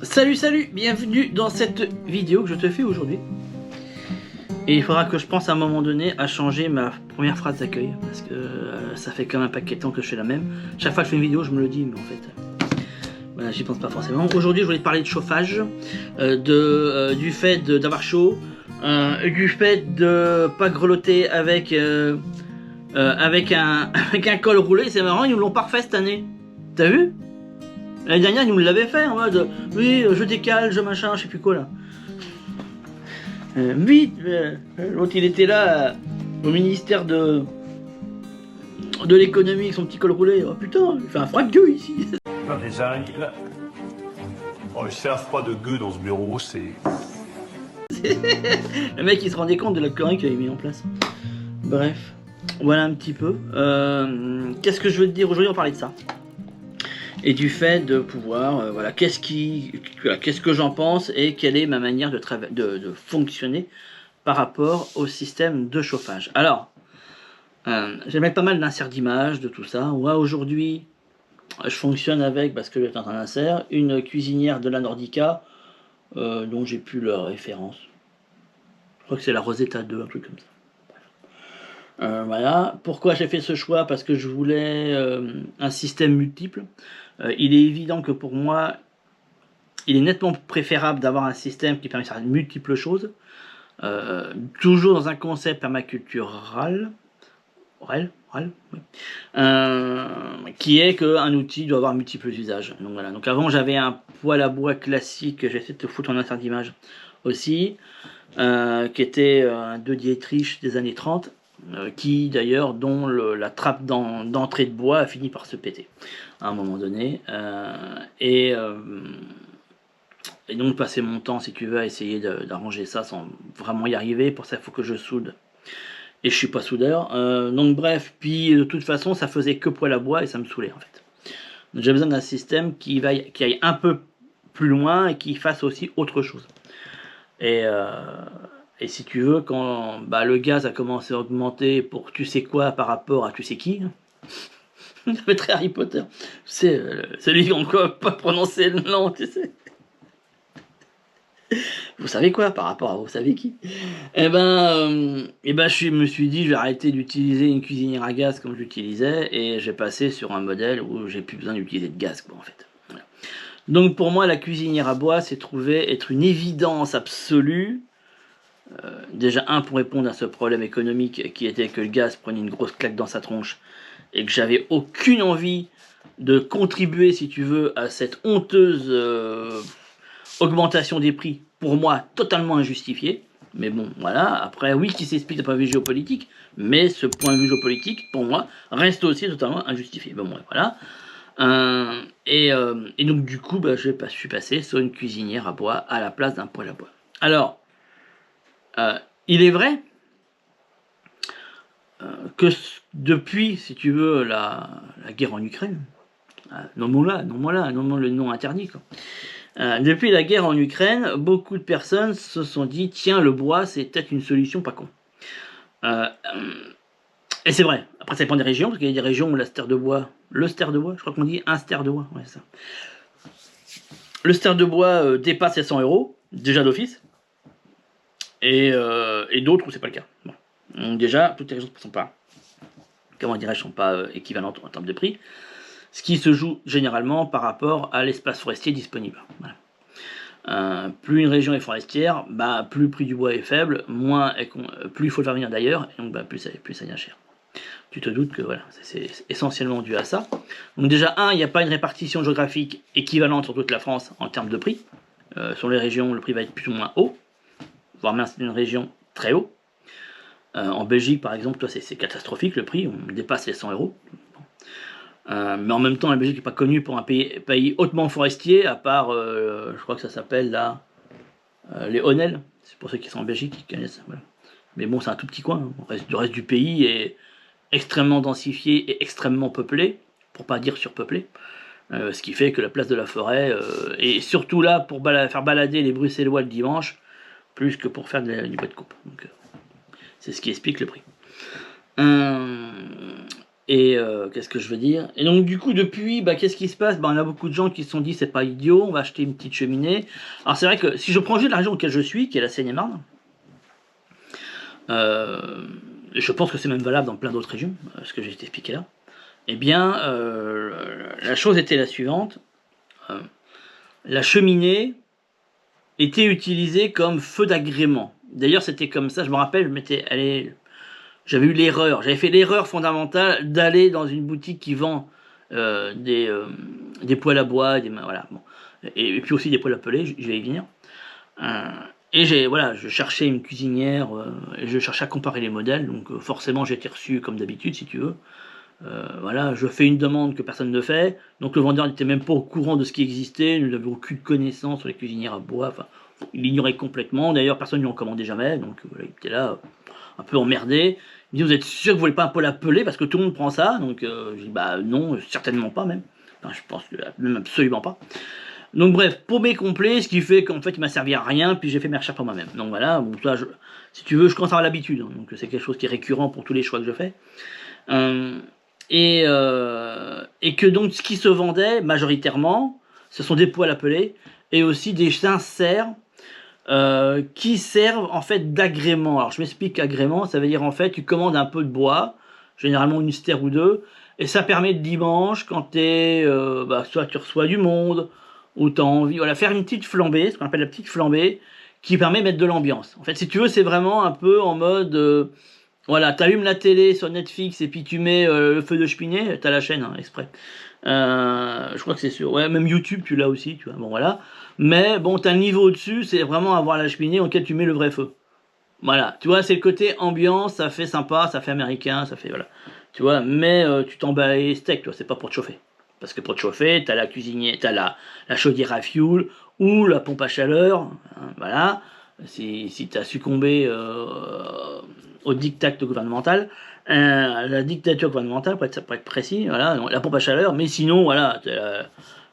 Salut, bienvenue dans cette vidéo que je te fais aujourd'hui. Et il faudra que je pense à un moment donné à changer ma première phrase d'accueil, parce que ça fait quand même un paquet de temps que je fais la même. Chaque fois que je fais une vidéo, je me le dis, mais en fait, voilà, j'y pense pas forcément. Aujourd'hui, je voulais te parler de chauffage, du fait d'avoir chaud, du fait de pas grelotter avec, avec un col roulé. C'est marrant, ils nous l'ont pas refait cette année. T'as vu? L'année dernière, ils nous l'avaient fait en mode oui, je décale, je machin, je sais plus quoi là. Vite, l'autre il était là au ministère de l'économie avec son petit col roulé. Oh putain, il fait un froid de gueule ici. Non, les araignées, là. Oh, c'est un froid de gueux dans ce bureau, c'est... Le mec il se rendait compte de la connerie qu'il avait mis en place. Bref, voilà un petit peu. Qu'est-ce que je veux te dire aujourd'hui? On va parler de ça. Et du fait de pouvoir, voilà, qu'est-ce que j'en pense et quelle est ma manière de fonctionner par rapport au système de chauffage. Alors, j'ai mis pas mal d'inserts d'images de tout ça. Moi aujourd'hui, je fonctionne avec, parce que j'ai un insert, une cuisinière de la Nordica, dont j'ai plus la référence. Je crois que c'est la Rosetta 2, un truc comme ça. Voilà. Pourquoi j'ai fait ce choix? Parce que je voulais un système multiple. Il est évident que pour moi, il est nettement préférable d'avoir un système qui permet de faire multiples choses, toujours dans un concept permacultural, oui. Qui est qu'un outil doit avoir multiples usages. Donc voilà. Donc avant j'avais un poêle à bois classique, j'essaie de te foutre en insert d'image aussi, qui était un 2 Dietrich des années 30, qui d'ailleurs, dont la trappe d'entrée de bois a fini par se péter à un moment donné. Et donc passer mon temps, si tu veux, à essayer d'arranger ça sans vraiment y arriver. Pour ça, il faut que je soude. Et je suis pas soudeur. Donc bref, puis de toute façon, ça faisait que poêle à bois et ça me saoulait en fait. Donc j'ai besoin d'un système qui aille un peu plus loin et qui fasse aussi autre chose. Et si tu veux, quand le gaz a commencé à augmenter pour tu sais quoi par rapport à tu sais qui, ça fait très Harry Potter. C'est celui qu'on ne peut pas prononcer le nom, tu sais. Vous savez quoi par rapport à vous savez qui? Je me suis dit je vais arrêter d'utiliser une cuisinière à gaz comme j'utilisais et j'ai passé sur un modèle où j'ai plus besoin d'utiliser de gaz quoi en fait. Voilà. Donc pour moi la cuisinière à bois s'est trouvée être une évidence absolue. Déjà pour répondre à ce problème économique qui était que le gaz prenait une grosse claque dans sa tronche et que j'avais aucune envie de contribuer si tu veux à cette honteuse augmentation des prix, pour moi totalement injustifiée. Mais bon, voilà, après oui qui s'explique d'un point de vue géopolitique, mais ce point de vue géopolitique, pour moi, reste aussi totalement injustifié. Bon, voilà. Et donc du coup, je suis passé sur une cuisinière à bois à la place d'un poêle à bois. Alors, il est vrai que depuis, si tu veux, la guerre en Ukraine, nommons-la, nommons le nom interdit, quoi. Depuis la guerre en Ukraine, beaucoup de personnes se sont dit tiens, le bois c'est peut-être une solution pas con. Et c'est vrai, après ça dépend des régions, parce qu'il y a des régions où le ster de bois, je crois qu'on dit un ster de bois, ouais, c'est ça. Le ster de bois dépasse les 100 €, déjà d'office, et d'autres où c'est pas le cas. Bon. Donc déjà, toutes les régions ne sont pas, sont pas équivalentes en termes de prix. Ce qui se joue généralement par rapport à l'espace forestier disponible. Voilà. Plus une région est forestière, plus le prix du bois est faible, plus il faut le faire venir d'ailleurs, et donc plus ça vient cher. Tu te doutes que voilà, c'est essentiellement dû à ça. Donc déjà, il n'y a pas une répartition géographique équivalente sur toute la France en termes de prix. Sur les régions, le prix va être plus ou moins haut, voire même c'est une région très haut. En Belgique, par exemple, c'est catastrophique le prix, on dépasse les 100 €. Mais en même temps, la Belgique n'est pas connue pour un pays hautement forestier, à part, je crois que ça s'appelle là, les Honnelles. C'est pour ceux qui sont en Belgique qui connaissent. Voilà. Mais bon, c'est un tout petit coin. Hein. Le reste du pays est extrêmement densifié et extrêmement peuplé, pour pas dire surpeuplé. Ce qui fait que la place de la forêt est surtout là pour faire balader les Bruxellois le dimanche, plus que pour faire du bois de coupe. Donc, c'est ce qui explique le prix. Et qu'est-ce que je veux dire? Et donc du coup depuis, qu'est-ce qui se passe? On a beaucoup de gens qui se sont dit c'est pas idiot, on va acheter une petite cheminée. Alors c'est vrai que si je prends juste la région dans laquelle je suis, qui est la Seine-et-Marne, je pense que c'est même valable dans plein d'autres régions, ce que j'ai expliqué là. Eh bien, la chose était la suivante. La cheminée était utilisée comme feu d'agrément. D'ailleurs, c'était comme ça, je me rappelle, j'avais eu l'erreur, j'avais fait l'erreur fondamentale d'aller dans une boutique qui vend des poêles à bois, voilà, bon. Et puis aussi des poêles à peler, je vais y venir. Et je cherchais une cuisinière, et je cherchais à comparer les modèles, donc forcément j'ai été reçu comme d'habitude, si tu veux. Voilà, je fais une demande que personne ne fait, donc le vendeur n'était même pas au courant de ce qui existait, nous n'avions aucune connaissance sur les cuisinières à bois, enfin, il l'ignorait complètement, d'ailleurs personne ne lui en commandait jamais, donc voilà, il était là, un peu emmerdé. Il me dit, vous êtes sûr que vous voulez pas un poêle à peler, parce que tout le monde prend ça, donc je dis, non, certainement pas même, enfin, je pense que même absolument pas. Donc bref, paumé complet, ce qui fait qu'en fait il m'a servi à rien, puis j'ai fait mes recherches pour moi-même. Donc voilà, bon, ça, si tu veux, je commence à avoir l'habitude, hein, donc c'est quelque chose qui est récurrent pour tous les choix que je fais. Et que donc ce qui se vendait majoritairement, ce sont des poêles à peler, et aussi des inserts qui servent en fait d'agrément. Alors je m'explique agrément, ça veut dire en fait tu commandes un peu de bois, généralement une stère ou deux, et ça permet de dimanche quand soit tu reçois du monde, ou tu as envie, voilà, faire une petite flambée, ce qu'on appelle la petite flambée, qui permet de mettre de l'ambiance. En fait, si tu veux, c'est vraiment un peu en mode, voilà, t'allumes la télé sur Netflix et puis tu mets le feu de cheminée, t'as la chaîne, hein, exprès. Je crois que c'est sûr. Ouais, même YouTube, tu l'as aussi, tu vois. Bon, voilà. Mais bon, t'as le niveau au-dessus, c'est vraiment avoir la cheminée auquel tu mets le vrai feu. Voilà, tu vois, c'est le côté ambiance, ça fait sympa, ça fait américain, ça fait, voilà. Tu vois, mais tu t'emballes les steaks, tu vois, c'est pas pour te chauffer. Parce que pour te chauffer, t'as la cuisinière, t'as la chaudière à fioul ou la pompe à chaleur, hein, voilà. Si t'as succombé au diktat gouvernemental, la dictature gouvernementale, pour être précis, voilà, la pompe à chaleur, mais sinon, voilà,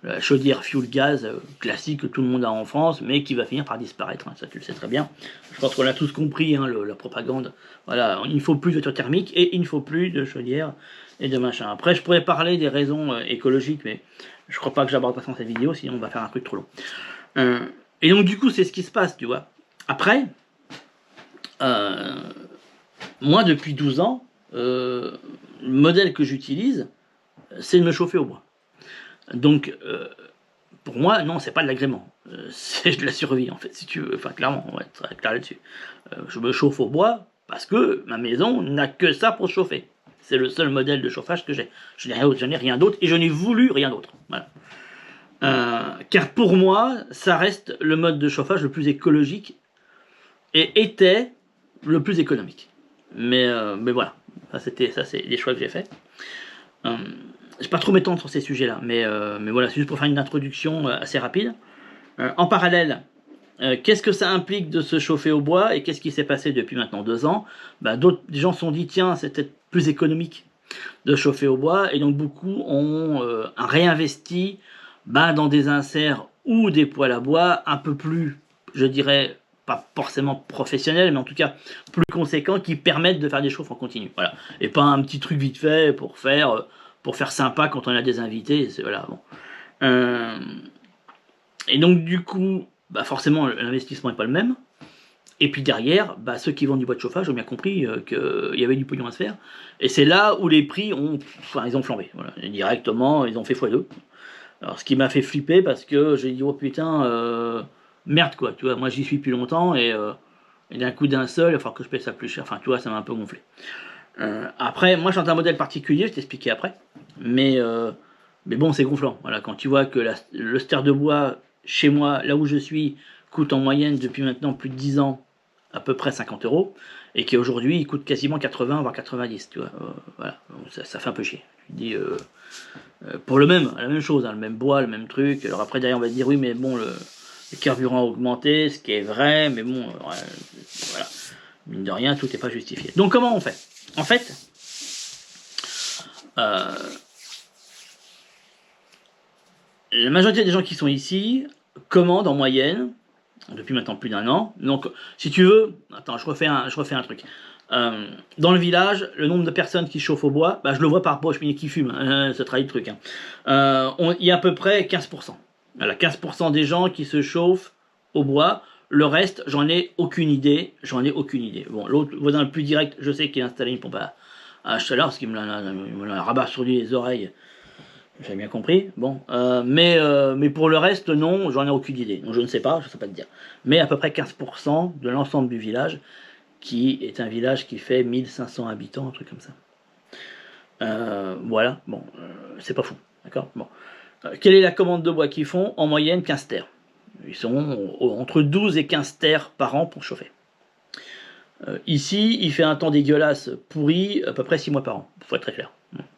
la chaudière fuel gaz classique que tout le monde a en France, mais qui va finir par disparaître, hein, ça tu le sais très bien. Je pense qu'on a tous compris, hein, la propagande. Voilà, il ne faut plus de voitures thermiques et il ne faut plus de chaudière et de machin. Après, je pourrais parler des raisons écologiques, mais je crois pas que j'aborde ça dans cette vidéo, sinon on va faire un truc trop long. Et donc du coup, c'est ce qui se passe, tu vois. Après, moi depuis 12 ans, le modèle que j'utilise, c'est de me chauffer au bois. Donc, pour moi, non, c'est pas de l'agrément. C'est de la survie, en fait, si tu veux. Enfin, clairement, on va être très clair là-dessus. Je me chauffe au bois parce que ma maison n'a que ça pour chauffer. C'est le seul modèle de chauffage que j'ai. Je n'ai rien d'autre et je n'ai voulu rien d'autre. Voilà. Car pour moi, ça reste le mode de chauffage le plus écologique et était le plus économique. Mais voilà, ça c'est les choix que j'ai faits. Je ne vais pas trop m'étendre sur ces sujets-là, mais voilà, c'est juste pour faire une introduction assez rapide. En parallèle, qu'est-ce que ça implique de se chauffer au bois et qu'est-ce qui s'est passé depuis maintenant 2 ans? Des gens se sont dit, tiens, c'est peut-être plus économique de chauffer au bois, et donc beaucoup ont réinvesti dans des inserts ou des poêles à bois un peu plus, je dirais, pas forcément professionnels, mais en tout cas plus conséquents, qui permettent de faire des chauffes en continu. Voilà. Et pas un petit truc vite fait pour faire sympa quand on a des invités. Voilà, bon. Et donc du coup, forcément l'investissement n'est pas le même. Et puis derrière, ceux qui vendent du bois de chauffage ont bien compris qu'il y avait du pognon à se faire. Et c'est là où les prix ils ont flambé. Voilà. Et directement, ils ont fait x2. Alors ce qui m'a fait flipper parce que j'ai dit, oh putain, merde quoi, tu vois, moi j'y suis depuis longtemps et d'un coup d'un seul, il va falloir que je paye ça plus cher. Enfin, tu vois, ça m'a un peu gonflé. Après, moi j'ai un modèle particulier, je t'expliquerai après. Mais bon, c'est gonflant. Voilà, quand tu vois que le ster de bois, chez moi, là où je suis, coûte en moyenne depuis maintenant plus de 10 ans à peu près 50 €, et qu'aujourd'hui il coûte quasiment 80 voire 90, tu vois. Voilà, donc ça fait un peu chier. Tu te dis, pour la même chose, hein, le même bois, le même truc. Alors après derrière on va te dire oui mais bon le carburant a augmenté, ce qui est vrai, mais bon voilà, mine de rien tout n'est pas justifié. Donc comment on fait? En fait, la majorité des gens qui sont ici commandent en moyenne depuis maintenant plus d'1 an. Donc si tu veux, attends, je refais un truc. Dans le village, le nombre de personnes qui chauffent au bois, bah, je le vois par rapport aux cheminées qui fument, hein, ça trahit le truc. Hein. Il y a à peu près 15%. Voilà, 15% des gens qui se chauffent au bois. Le reste, j'en ai aucune idée. Bon, l'autre voisin le plus direct, je sais qu'il a installé une pompe à chaleur, parce qu'il me l'a rabattu les oreilles. J'ai bien compris. Bon, mais pour le reste, non, j'en ai aucune idée. Donc je ne sais pas te dire. Mais à peu près 15% de l'ensemble du village, qui est un village qui fait 1500 habitants, un truc comme ça. Voilà, bon, c'est pas fou, d'accord. Bon. Quelle est la commande de bois qu'ils font? En moyenne 15 terres. Ils sont entre 12 et 15 terres par an pour chauffer. Ici, il fait un temps dégueulasse pourri, à peu près 6 mois par an, pour être très clair.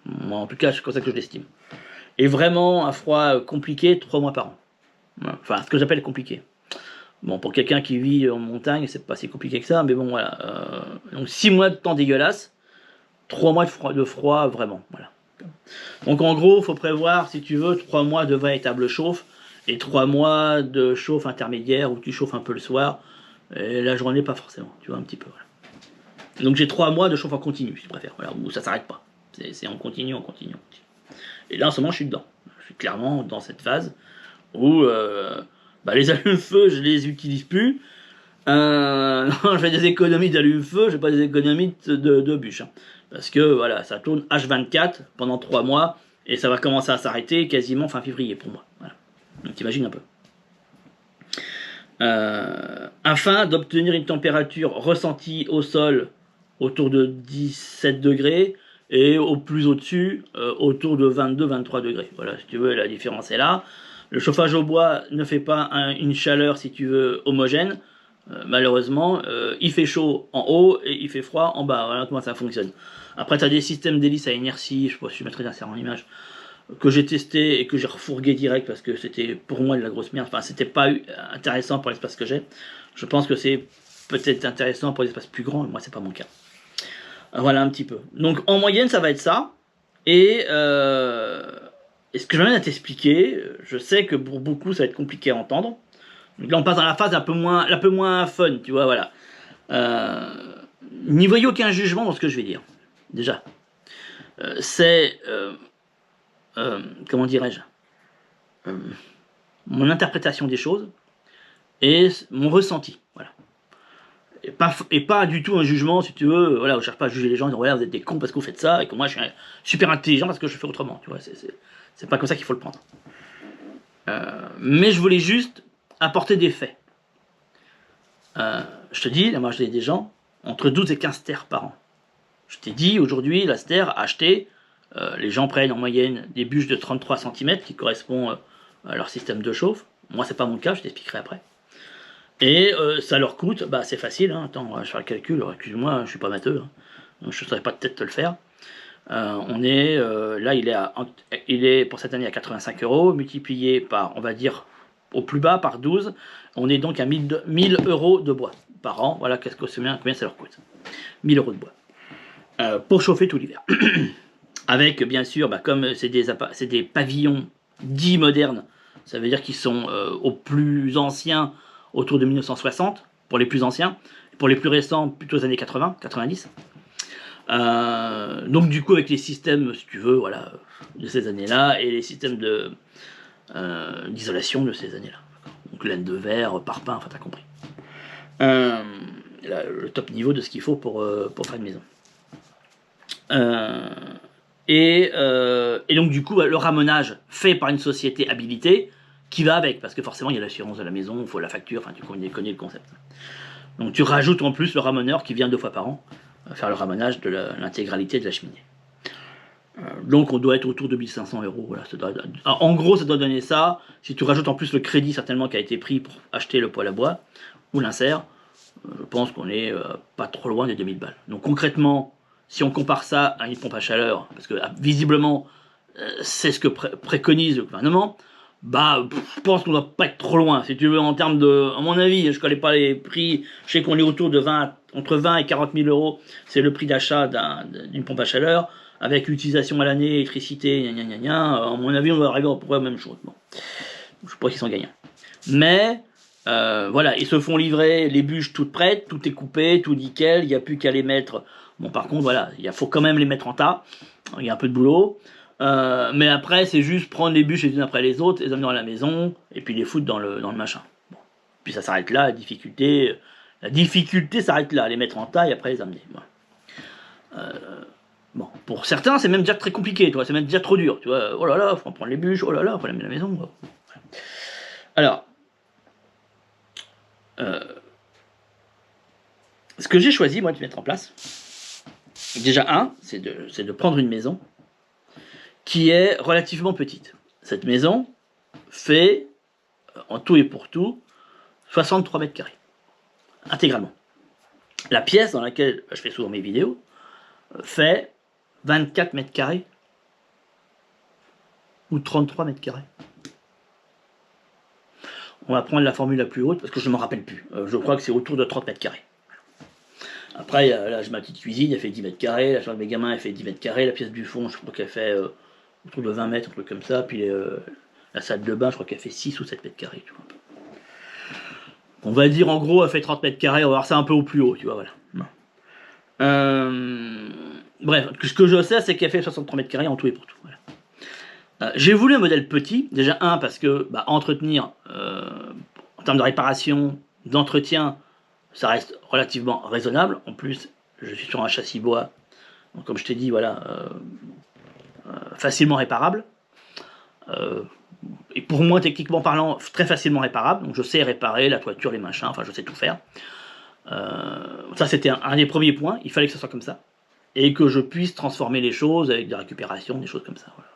Moi, en tout cas, c'est comme ça que je l'estime. Et vraiment, un froid compliqué, 3 mois par an. Enfin, ce que j'appelle compliqué. Bon, pour quelqu'un qui vit en montagne, c'est pas si compliqué que ça, mais bon, voilà. Donc 6 mois de temps dégueulasse, 3 mois de froid vraiment, voilà. Donc en gros, il faut prévoir, si tu veux, 3 mois de véritable chauffe, et 3 mois de chauffe intermédiaire, où tu chauffes un peu le soir, et la journée pas forcément, tu vois, un petit peu, voilà. Donc j'ai 3 mois de chauffe en continu, si tu préfères, voilà, où ça s'arrête pas. C'est en continu. Et là, en ce moment, je suis dedans. Je suis clairement dans cette phase où les allumes-feu, je les utilise plus. Non, je fais des économies d'allume-feu, je fais pas des économies de bûches. Hein. Parce que voilà, ça tourne H24 pendant 3 mois et ça va commencer à s'arrêter quasiment fin février pour moi. Voilà. Donc t'imagines un peu. Afin d'obtenir une température ressentie au sol autour de 17 degrés et au plus au-dessus autour de 22-23 degrés. Voilà, si tu veux, la différence est là. Le chauffage au bois ne fait pas une chaleur, si tu veux, homogène. Malheureusement, il fait chaud en haut et il fait froid en bas. Voilà comment ça fonctionne. Après, tu as des systèmes d'hélice à inertie, je sais pas si je mettrai d'insérer en image, que j'ai testé et que j'ai refourgué direct parce que c'était pour moi de la grosse merde. Enfin, c'était pas intéressant pour l'espace que j'ai. Je pense que c'est peut-être intéressant pour l'espace plus grand, mais moi, c'est pas mon cas. Voilà un petit peu. Donc, en moyenne, ça va être ça. Et ce que je viens de t'expliquer, je sais que pour beaucoup, ça va être compliqué à entendre. Donc là, on passe dans la phase un peu moins fun, tu vois, voilà. N'y voyez aucun jugement dans ce que je vais dire. Déjà. C'est... comment dirais-je mon interprétation des choses et mon ressenti, voilà. Et pas du tout un jugement, si tu veux, voilà, on cherche pas à juger les gens en disant, voilà, vous êtes des cons parce que vous faites ça, et que moi, je suis super intelligent parce que je fais autrement, tu vois, c'est pas comme ça qu'il faut le prendre. Mais je voulais juste apporter des faits. Je te dis, la majorité des gens, entre 12 et 15 terres par an. Je t'ai dit, aujourd'hui, la ster acheté, les gens prennent en moyenne des bûches de 33 cm qui correspondent à leur système de chauffe. Moi, c'est pas mon cas, je t'expliquerai après. Et ça leur coûte, c'est facile, hein. Attends, je vais faire le calcul, excuse-moi, je suis pas matheux, hein. Donc je ne saurais pas peut-être te le faire. On est, là, il est pour cette année à 85 €, multiplié par, on va dire, au plus bas, par 12, on est donc à 1000 € de bois par an. Voilà combien ça leur coûte. 1000 € de bois. Pour chauffer tout l'hiver. Avec, bien sûr, comme c'est des pavillons dits modernes, ça veut dire qu'ils sont aux plus anciens autour de 1960, pour les plus anciens. Pour les plus récents, plutôt aux années 80, 90. Donc du coup, avec les systèmes, si tu veux, voilà, de ces années-là, et les systèmes d'isolation de ces années-là. Donc laine de verre, parpaing, enfin t'as compris. Le top niveau de ce qu'il faut pour faire une maison. Et donc du coup, le ramenage fait par une société habilitée qui va avec, parce que forcément il y a l'assurance de la maison, il faut la facture, enfin tu connais le concept. Donc tu rajoutes en plus le ramoneur qui vient 2 fois par an faire le ramenage de l'intégralité de la cheminée. Donc on doit être autour de 1500 €. Voilà, en gros, ça doit donner ça. Si tu rajoutes en plus le crédit certainement qui a été pris pour acheter le poêle à bois ou l'insert, je pense qu'on est pas trop loin des 2000 balles. Donc concrètement, si on compare ça à une pompe à chaleur, parce que visiblement c'est ce que préconise le gouvernement, je pense qu'on doit pas être trop loin. Si tu veux, en termes de, à mon avis, je connais pas les prix, je sais qu'on est autour de entre 20 et 40 000 €, c'est le prix d'achat d'une pompe à chaleur, avec l'utilisation à l'année, électricité, à mon avis, on va arriver à peu près la même chose. Bon. Je sais pas qu'ils sont gagnants. Mais, Voilà, ils se font livrer les bûches toutes prêtes, tout est coupé, tout nickel, il n'y a plus qu'à les mettre. Bon, par contre, voilà, il faut quand même les mettre en tas, il y a un peu de boulot. Mais après, c'est juste prendre les bûches les unes après les autres, les amener à la maison, et puis les foutre dans le machin. Bon. Puis ça s'arrête là, la difficulté s'arrête là, les mettre en tas et après les amener. Bon, pour certains, c'est même déjà très compliqué, c'est même déjà trop dur, tu vois. Oh là là, faut en prendre les bûches, oh là là, faut les mettre à la maison. Bon. Alors, ce que j'ai choisi, moi, de mettre en place, déjà, c'est de prendre une maison qui est relativement petite. Cette maison fait, en tout et pour tout, 63 mètres carrés, intégralement. La pièce dans laquelle je fais souvent mes vidéos fait 24 mètres carrés ou 33 mètres carrés. On va prendre la formule la plus haute parce que je ne m'en rappelle plus. Je crois que c'est autour de 30 mètres carrés. Après, là, j'ai ma petite cuisine, elle fait 10 mètres carrés. La chambre de mes gamins, elle fait 10 mètres carrés. La pièce du fond, je crois qu'elle fait autour de 20 mètres, un truc comme ça. Puis la salle de bain, je crois qu'elle fait 6 ou 7 mètres carrés. Tu vois. On va dire en gros, elle fait 30 mètres carrés. On va voir ça un peu au plus haut, tu vois, voilà. Bref, ce que je sais, c'est qu'elle fait 63 mètres carrés en tout et pour tout. Voilà. J'ai voulu un modèle petit, déjà parce que entretenir, en termes de réparation, d'entretien, ça reste relativement raisonnable. En plus, je suis sur un châssis bois, donc comme je t'ai dit, voilà, facilement réparable. Et pour moi, techniquement parlant, très facilement réparable. Donc je sais réparer la toiture, les machins, enfin je sais tout faire. Ça c'était un des premiers points, il fallait que ce soit comme ça. Et que je puisse transformer les choses avec des récupérations, des choses comme ça. Voilà.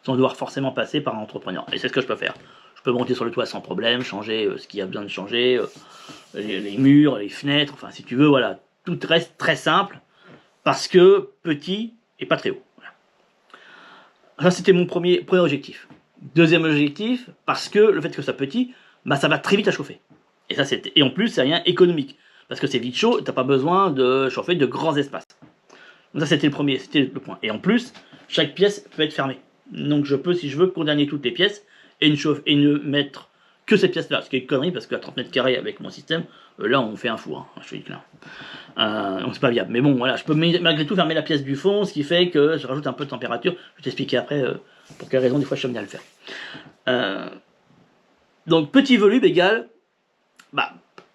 Sans devoir forcément passer par un entrepreneur. Et c'est ce que je peux faire. Je peux monter sur le toit sans problème, changer ce qu'il y a besoin de changer, les murs, les fenêtres, enfin si tu veux, voilà. Tout reste très simple, parce que petit et pas très haut. Voilà. Ça c'était mon premier objectif. Deuxième objectif, parce que le fait que ça soit petit, ça va très vite à chauffer. Et en plus, c'est rien économique. Parce que c'est vite chaud, t'as pas besoin de chauffer de grands espaces. Donc ça c'était le point. Et en plus, chaque pièce peut être fermée. Donc je peux, si je veux, condamner toutes les pièces et ne mettre que cette pièce-là. Ce qui est une connerie parce qu'à 30 mètres carrés avec mon système, là on fait un four, je suis clair. Donc c'est pas viable. Mais bon, voilà, je peux malgré tout fermer la pièce du fond, ce qui fait que je rajoute un peu de température. Je vais t'expliquer après pour quelle raison des fois je suis amené à le faire. Donc petit volume égale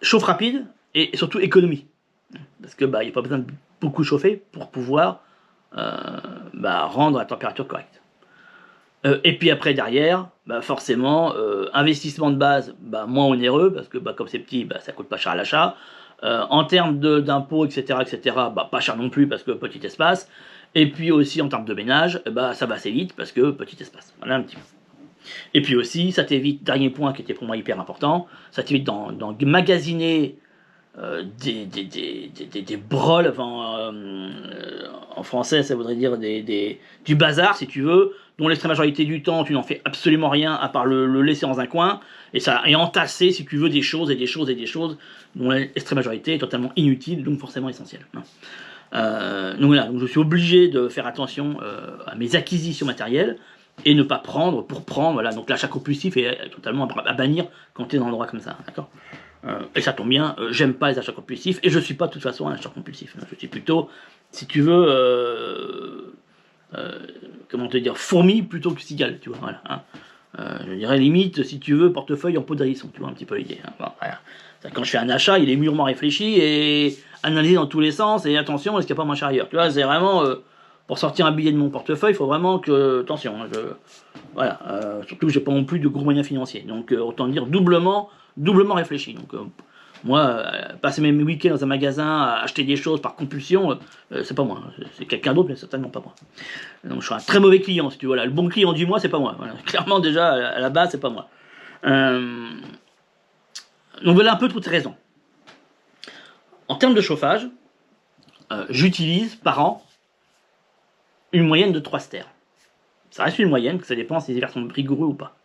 chauffe rapide et surtout économie. Parce que il n'y a pas besoin de beaucoup chauffer pour pouvoir rendre la température correcte. Et puis après derrière, forcément, investissement de base moins onéreux, parce que comme c'est petit, ça coûte pas cher à l'achat. En termes d'impôts, etc., pas cher non plus, parce que petit espace. Et puis aussi en termes de ménage, ça va assez vite, parce que petit espace. Voilà un petit peu. Et puis aussi, ça t'évite, dernier point qui était pour moi hyper important, ça t'évite d'en magasiner des broles, en français ça voudrait dire du bazar si tu veux, dont l'extrême majorité du temps tu n'en fais absolument rien à part le laisser dans un coin, et ça est entassé si tu veux des choses dont l'extrême majorité est totalement inutile, donc forcément essentielle. Donc voilà, donc je suis obligé de faire attention à mes acquisitions matérielles et ne pas prendre pour prendre, voilà, donc l'achat compulsif est totalement à bannir quand tu es dans un endroit comme ça, d'accord. Et ça tombe bien, j'aime pas les achats compulsifs, et je suis pas de toute façon un acheteur compulsif. Je suis plutôt, si tu veux, comment te dire, fourmi plutôt que cigale, tu vois, voilà. Je dirais limite, si tu veux, portefeuille en peau de hérisson, tu vois un petit peu l'idée. Voilà. Quand je fais un achat, il est mûrement réfléchi et analysé dans tous les sens, et attention, est-ce qu'il n'y a pas moins cher ailleurs. Tu vois, c'est vraiment, pour sortir un billet de mon portefeuille, il faut vraiment que, attention, voilà, surtout que j'ai pas non plus de gros moyens financiers, donc autant dire doublement réfléchi. Donc moi, passer mes week-ends dans un magasin à acheter des choses par compulsion, c'est pas moi, c'est quelqu'un d'autre, mais certainement pas moi. Donc je suis un très mauvais client, si tu veux. Voilà, le bon client du mois, c'est pas moi. Voilà. Clairement déjà à la base, c'est pas moi. Donc voilà un peu toutes ces raisons. En termes de chauffage, j'utilise par an une moyenne de 3 stères. Ça reste une moyenne, que ça dépend si les hivers sont rigoureux ou pas.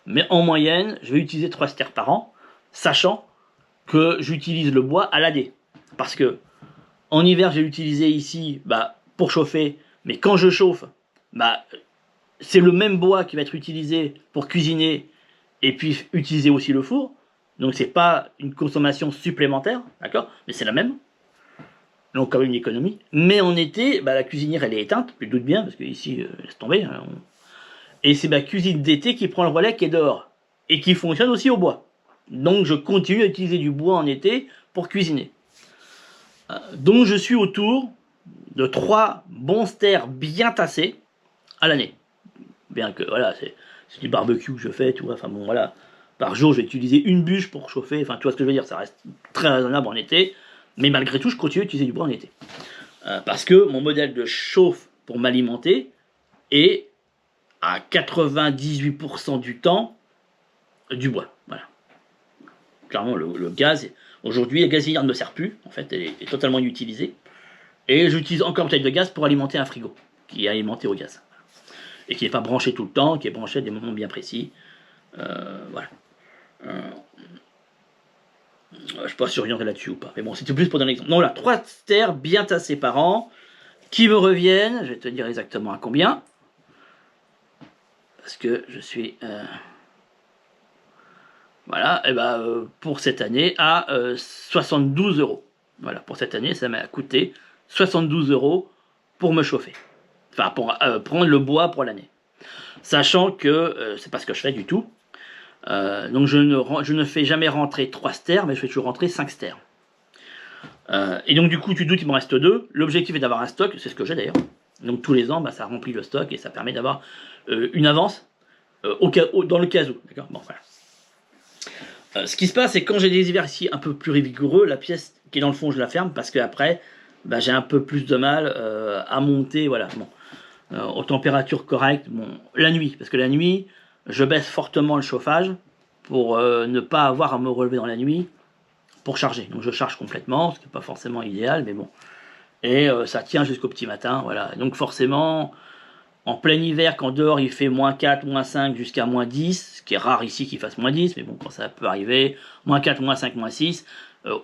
Mais en moyenne, je vais utiliser 3 stères par an, sachant que j'utilise le bois à l'année. Parce que en hiver, j'ai utilisé ici pour chauffer, mais quand je chauffe, c'est le même bois qui va être utilisé pour cuisiner et puis utiliser aussi le four. Donc c'est pas une consommation supplémentaire, d'accord, mais c'est la même. Donc quand même une économie. Mais en été, bah, la cuisinière elle est éteinte, tu te doutes bien, parce que ici, laisse tomber. Hein, et c'est ma cuisine d'été qui prend le relais qui est dehors. Et qui fonctionne aussi au bois. Donc je continue à utiliser du bois en été pour cuisiner. Donc je suis autour de 3 bons stères bien tassés à l'année. Bien que voilà, c'est du barbecue que je fais, tu vois, enfin bon voilà. Par jour je vais utiliser une bûche pour chauffer, enfin tu vois ce que je veux dire, ça reste très raisonnable en été. Mais malgré tout je continue à utiliser du bois en été. Parce que mon modèle de chauffe pour m'alimenter est à 98% du temps du bois. Voilà. Clairement, le gaz, aujourd'hui, la gazinière ne me sert plus. En fait, elle est totalement inutilisée. Et j'utilise encore une bouteille de gaz pour alimenter un frigo, qui est alimenté au gaz. Et qui n'est pas branché tout le temps, qui est branché à des moments bien précis. Voilà. Je ne sais pas si je reviendrai là-dessus ou pas. Mais bon, c'était plus pour donner l'exemple. Donc là, 3 stères bien tassés par an, qui me reviennent, je vais te dire exactement à combien. Parce que je suis... Voilà, et pour cette année, à 72 €. Voilà, pour cette année, ça m'a coûté 72 € pour me chauffer. Enfin, pour prendre le bois pour l'année. Sachant que c'est pas ce que je fais du tout. Donc je ne fais jamais rentrer 3 stères, mais je fais toujours rentrer 5 stères. Et donc du coup, tu te doutes, il me reste 2. L'objectif est d'avoir un stock, c'est ce que j'ai d'ailleurs. Donc tous les ans, bah, ça remplit le stock et ça permet d'avoir une avance dans le cas où. D'accord, bon, voilà. Ce qui se passe, c'est que quand j'ai des hivers ici un peu plus rigoureux, la pièce qui est dans le fond, je la ferme parce qu'après, bah, j'ai un peu plus de mal à monter, voilà, bon, aux températures correctes. Bon, la nuit, parce que la nuit, je baisse fortement le chauffage pour ne pas avoir à me relever dans la nuit pour charger. Donc je charge complètement, ce qui n'est pas forcément idéal, mais bon. Et ça tient jusqu'au petit matin, voilà. Donc forcément, en plein hiver, quand dehors il fait -4, -5 jusqu'à -10, ce qui est rare ici qu'il fasse -10, mais bon, quand ça peut arriver, -4, -5, -6,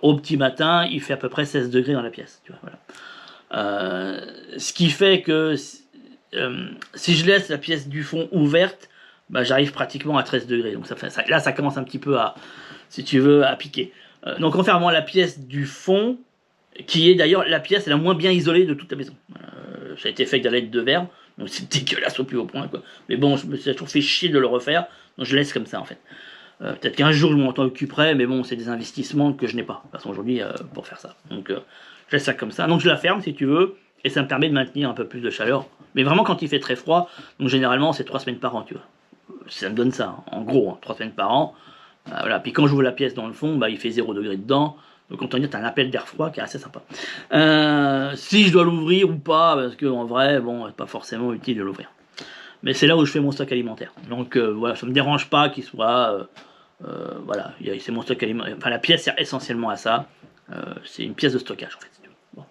au petit matin, il fait à peu près 16 degrés dans la pièce. Tu vois, voilà. Ce qui fait que si je laisse la pièce du fond ouverte, bah, j'arrive pratiquement à 13 degrés. Donc là, ça commence un petit peu à, si tu veux, à piquer. Donc en fermant la pièce du fond, qui est d'ailleurs la pièce la moins bien isolée de toute la maison. Ça a été fait avec de la lettre de verre. Donc c'est dégueulasse au plus haut point, quoi. Mais bon, je me suis toujours fait chier de le refaire, donc je laisse comme ça en fait. Peut-être qu'un jour je m'en occuperai, mais bon, c'est des investissements que je n'ai pas, de toute façon aujourd'hui, pour faire ça. Donc je laisse ça comme ça. Donc je la ferme si tu veux, et ça me permet de maintenir un peu plus de chaleur. Mais vraiment quand il fait très froid, donc généralement c'est 3 semaines par an, tu vois. Ça me donne ça, hein. En gros, hein, 3 semaines par an. Voilà. Puis quand j'ouvre la pièce dans le fond, bah, il fait 0 degré dedans. Donc autant dire, t'as un appel d'air froid qui est assez sympa. Si je dois l'ouvrir ou pas, parce qu'en vrai, bon, c'est pas forcément utile de l'ouvrir. Mais c'est là où je fais mon stock alimentaire. Donc voilà, ça me dérange pas qu'il soit... voilà, c'est mon stock alimentaire. Enfin, la pièce sert essentiellement à ça. C'est une pièce de stockage, en fait. Bon.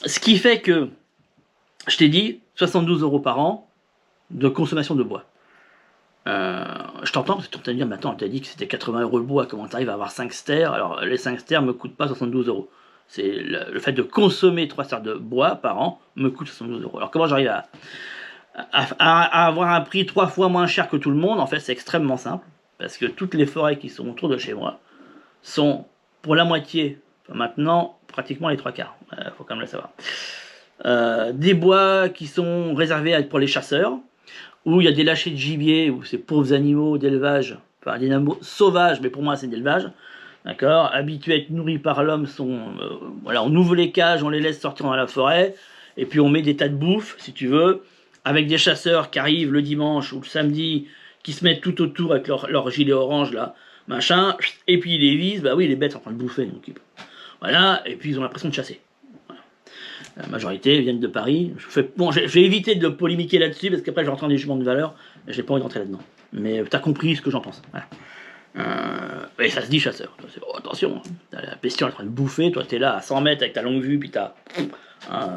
Ce qui fait que, je t'ai dit, 72 € par an de consommation de bois. Je t'entends parce que tu vas me dire, mais attends, tu as dit que c'était 80 € le bois, comment tu arrives à avoir 5 stères? Alors, les 5 stères me coûtent pas 72 €. C'est le fait de consommer 3 stères de bois par an me coûte 72 €. Alors, comment j'arrive à avoir un prix 3 fois moins cher que tout le monde? En fait, c'est extrêmement simple, parce que toutes les forêts qui sont autour de chez moi sont pour la moitié, enfin maintenant, pratiquement les 3/4, faut quand même le savoir. Des bois qui sont réservés pour les chasseurs, où il y a des lâchers de gibier, où ces pauvres animaux d'élevage, enfin des animaux sauvages, mais pour moi c'est d'élevage, d'accord, habitués à être nourris par l'homme, voilà, on ouvre les cages, on les laisse sortir dans la forêt, et puis on met des tas de bouffe, si tu veux, avec des chasseurs qui arrivent le dimanche ou le samedi, qui se mettent tout autour avec leur gilet orange là, machin, et puis ils les visent, bah oui, les bêtes sont en train de bouffer, donc voilà, et puis ils ont l'impression de chasser. La majorité viennent de Paris. Je vais éviter de polémiquer là-dessus parce qu'après je rentre dans des jugements de valeur et j'ai pas envie de rentrer là-dedans. Mais t'as compris ce que j'en pense. Voilà. Et ça se dit chasseur. Oh, attention, t'as la bestiole en train de bouffer, toi t'es là à 100 mètres avec ta longue vue, puis t'as.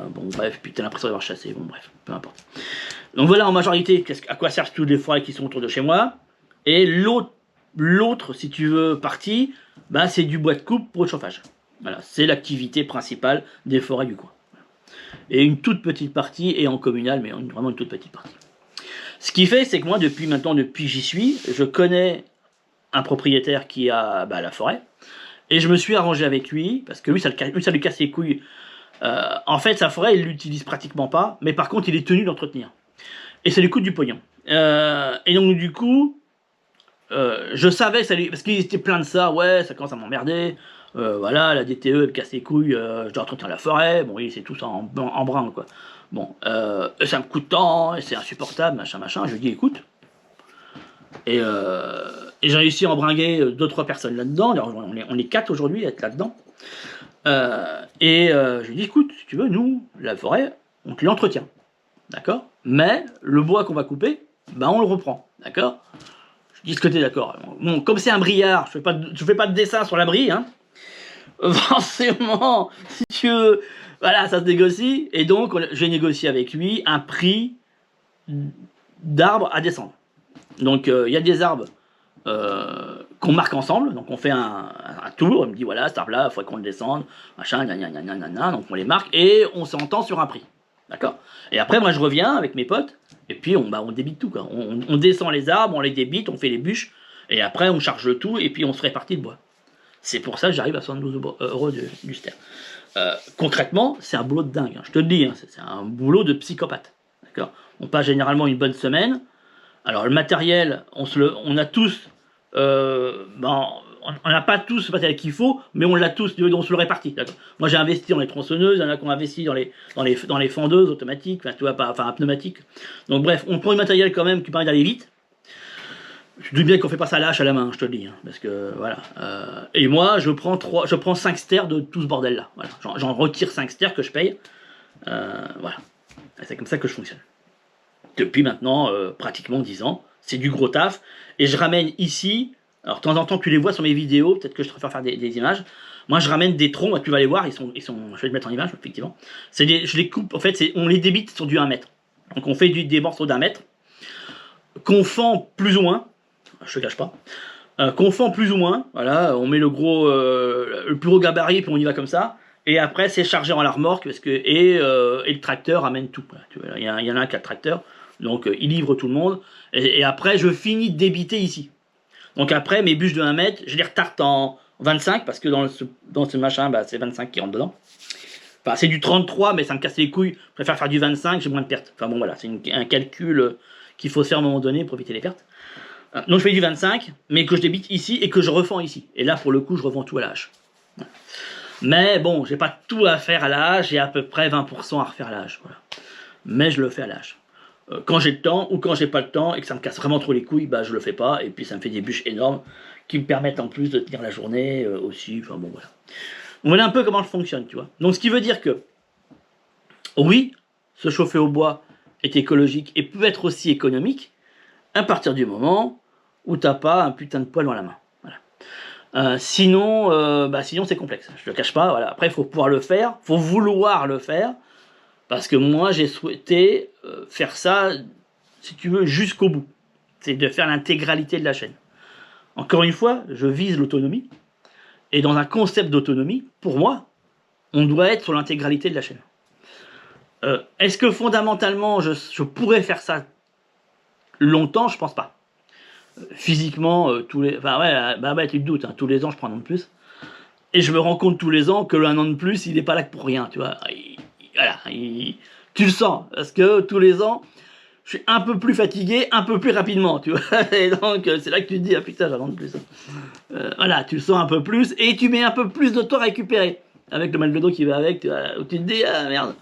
Bon bref, puis t'as l'impression d'avoir chassé, bon bref, peu importe. Donc voilà en majorité à quoi servent toutes les forêts qui sont autour de chez moi. Et l'autre, si tu veux, partie, bah, c'est du bois de coupe pour le chauffage. Voilà, c'est l'activité principale des forêts du coin. Et une toute petite partie est en communal, mais vraiment une toute petite partie. Ce qui fait, c'est que moi, depuis que j'y suis, je connais un propriétaire qui a la forêt, et je me suis arrangé avec lui, parce que lui, ça lui casse les couilles. En fait, sa forêt, il l'utilise pratiquement pas, mais par contre, il est tenu d'entretenir. Et ça lui coûte du pognon. Et donc, du coup, je savais que ça lui... Parce qu'il était plein de ça, ouais, ça commence à m'emmerder. Voilà, la DTE, elle casse les couilles, je dois entretenir la forêt. Bon, oui, c'est tout ça en brin, quoi. Bon, ça me coûte tant, et c'est insupportable, machin. Je lui dis, écoute. Et j'ai réussi à embringuer 2-3 personnes là-dedans. On est 4 aujourd'hui à être là-dedans. Je lui dis, écoute, si tu veux, nous, la forêt, on te l'entretient. D'accord? Mais le bois qu'on va couper, on le reprend. D'accord? Je dis ce que t'es d'accord. Bon, comme c'est un briard, je fais pas de dessin sur la brille, hein. Forcément, si tu veux, voilà, ça se négocie. Et donc, j'ai négocié avec lui un prix d'arbres à descendre. Donc, il y a des arbres qu'on marque ensemble. Donc, on fait un tour. Il me dit, voilà, cet arbre-là, il faudrait qu'on le descende. Machin, donc on les marque et on s'entend sur un prix. D'accord? Et après, moi, je reviens avec mes potes. Et puis, on débite tout, quoi. On descend les arbres, on les débite, on fait les bûches. Et après, on charge le tout et puis on se répartit le bois. C'est pour ça que j'arrive à 72 € du ster. Concrètement, c'est un boulot de dingue, hein, je te le dis, hein, c'est un boulot de psychopathe. D'accord? On passe généralement une bonne semaine. Alors le matériel, on a tous, on n'a pas tous le matériel qu'il faut, mais on l'a tous, on se le répartit. Moi j'ai investi dans les tronçonneuses, il y en a qui ont investi dans les fendeuses automatiques, tu vois, enfin pneumatiques. Donc bref, on prend du matériel quand même qui permet d'aller vite. Je dis bien qu'on fait pas ça à la hache à la main, je te le dis, hein, parce que voilà. Et moi, je prends 5 stères de tout ce bordel-là. Voilà. J'en retire 5 stères que je paye. Voilà. C'est comme ça que je fonctionne. Depuis maintenant pratiquement 10 ans. C'est du gros taf. Et je ramène ici. Alors, de temps en temps, tu les vois sur mes vidéos. Peut-être que je te préfère faire des images. Moi, je ramène des troncs. Tu vas les voir. Ils sont, je vais les mettre en image, effectivement. Je les coupe. En fait, on les débite sur du 1 mètre. Donc, on fait des morceaux d'1 mètre. Qu'on fend plus ou moins. Je te cache pas, qu'on fend plus ou moins, voilà, on met le plus gros gabarit, puis on y va comme ça, et après c'est chargé en la remorque, et le tracteur amène tout, voilà. Il y en a un qui a le tracteur, donc il livre tout le monde, et après je finis de débiter ici. Donc après, mes bûches de 1 mètre, je les retarte en 25, parce que dans ce machin, c'est 25 qui rentre dedans. Enfin, c'est du 33, mais ça me casse les couilles, je préfère faire du 25, j'ai moins de pertes. Enfin bon, voilà, c'est un calcul qu'il faut faire à un moment donné pour éviter les pertes. Donc je fais du 25, mais que je débite ici et que je refends ici. Et là, pour le coup, je revends tout à la hache. Mais bon, j'ai pas tout à faire à la hache, j'ai à peu près 20% à refaire à la hache. Voilà. Mais je le fais à la hache. Quand j'ai le temps, ou quand j'ai pas le temps, et que ça me casse vraiment trop les couilles, je le fais pas. Et puis ça me fait des bûches énormes, qui me permettent en plus de tenir la journée aussi. Enfin bon, voilà. Voilà un peu comment je fonctionne, tu vois. Donc ce qui veut dire que, oui, se chauffer au bois est écologique et peut être aussi économique, à partir du moment où t'as pas un putain de poêle dans la main. Voilà. Sinon c'est complexe. Je le cache pas. Voilà. Après, il faut pouvoir le faire, faut vouloir le faire, parce que moi, j'ai souhaité faire ça, si tu veux, jusqu'au bout. C'est de faire l'intégralité de la chaîne. Encore une fois, je vise l'autonomie, et dans un concept d'autonomie, pour moi, on doit être sur l'intégralité de la chaîne. Est-ce que fondamentalement, je pourrais faire ça longtemps? Je pense pas. Physiquement, tu te doutes, hein, tous les ans je prends un an de plus, et je me rends compte tous les ans que le 1 an de plus il est pas là que pour rien, tu vois. Tu le sens, parce que tous les ans je suis un peu plus fatigué, un peu plus rapidement, tu vois. Et donc c'est là que tu te dis, ah putain, j'ai un an de plus. Voilà, tu le sens un peu plus, et tu mets un peu plus de temps à récupérer, avec le mal de dos qui va avec, où tu te dis, ah merde,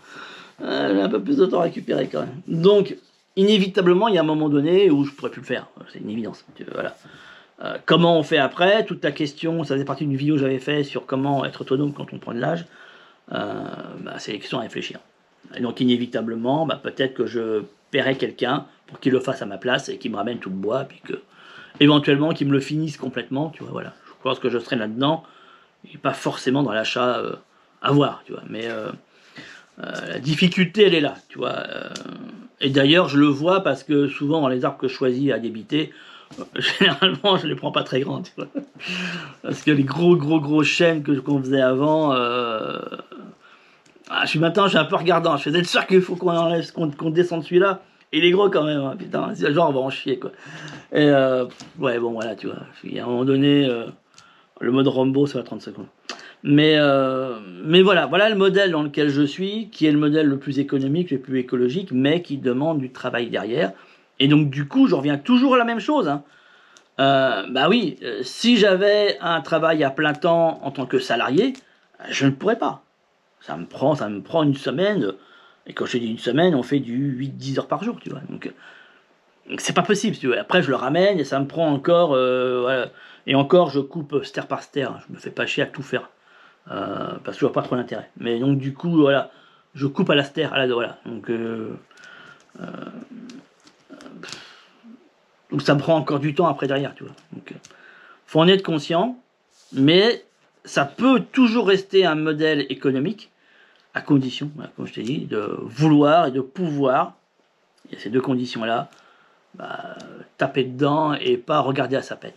j'ai un peu plus de temps à récupérer quand même. Donc inévitablement, il y a un moment donné où je pourrais plus le faire. C'est une évidence. Voilà. Comment on fait après? Toute la question, ça faisait partie d'une vidéo que j'avais fait sur comment être autonome quand on prend de l'âge. C'est une question à réfléchir. Et donc inévitablement, peut-être que je paierai quelqu'un pour qu'il le fasse à ma place et qu'il me ramène tout le bois, puis que éventuellement qu'il me le finisse complètement. Tu vois, voilà. Je pense que je serai là-dedans, et pas forcément dans l'achat à voir. Tu vois, mais la difficulté, elle est là. Tu vois. Et d'ailleurs, je le vois parce que souvent, dans les arbres que je choisis à débiter, généralement, je les prends pas très grands, tu vois. Parce que les gros chênes qu'on faisait avant, maintenant, je suis un peu regardant. Je faisais sûr qu'il faut qu'on descende celui-là. Il est gros quand même, hein, putain, c'est genre on va en chier quoi. Et ouais bon voilà tu vois, il y a un moment donné le mode Rambo ça va 30 secondes. Mais voilà le modèle dans lequel je suis, qui est le modèle le plus économique, le plus écologique, mais qui demande du travail derrière. Et donc du coup je reviens toujours à la même chose, hein. Bah oui, si j'avais un travail à plein temps en tant que salarié, je ne pourrais pas. Ça me prend une semaine, et quand je dis une semaine, on fait du 8-10 heures par jour, tu vois. Donc c'est pas possible, si tu veux. Après, je le ramène, et ça me prend encore, voilà. Et encore, je coupe stère par stère, je me fais pas chier à tout faire, parce que je vois pas trop l'intérêt. Mais donc du coup, voilà, je coupe à la stère, voilà. Donc ça me prend encore du temps après derrière, tu vois. Donc faut en être conscient, mais ça peut toujours rester un modèle économique, à condition, voilà, comme je t'ai dit, de vouloir et de pouvoir. Il y a ces deux conditions-là, bah, taper dedans et pas regarder à sa peine.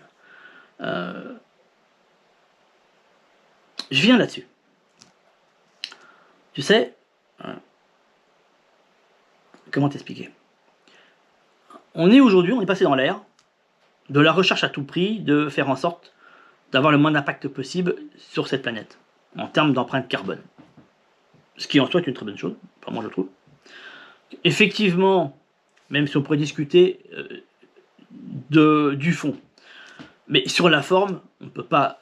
Je viens là-dessus. Tu sais, comment t'expliquer? On est passé dans l'ère de la recherche à tout prix, de faire en sorte d'avoir le moins d'impact possible sur cette planète, en termes d'empreinte carbone. Ce qui en soi est une très bonne chose, enfin moi je trouve. Effectivement, même si on pourrait discuter du fond, mais sur la forme, on peut pas.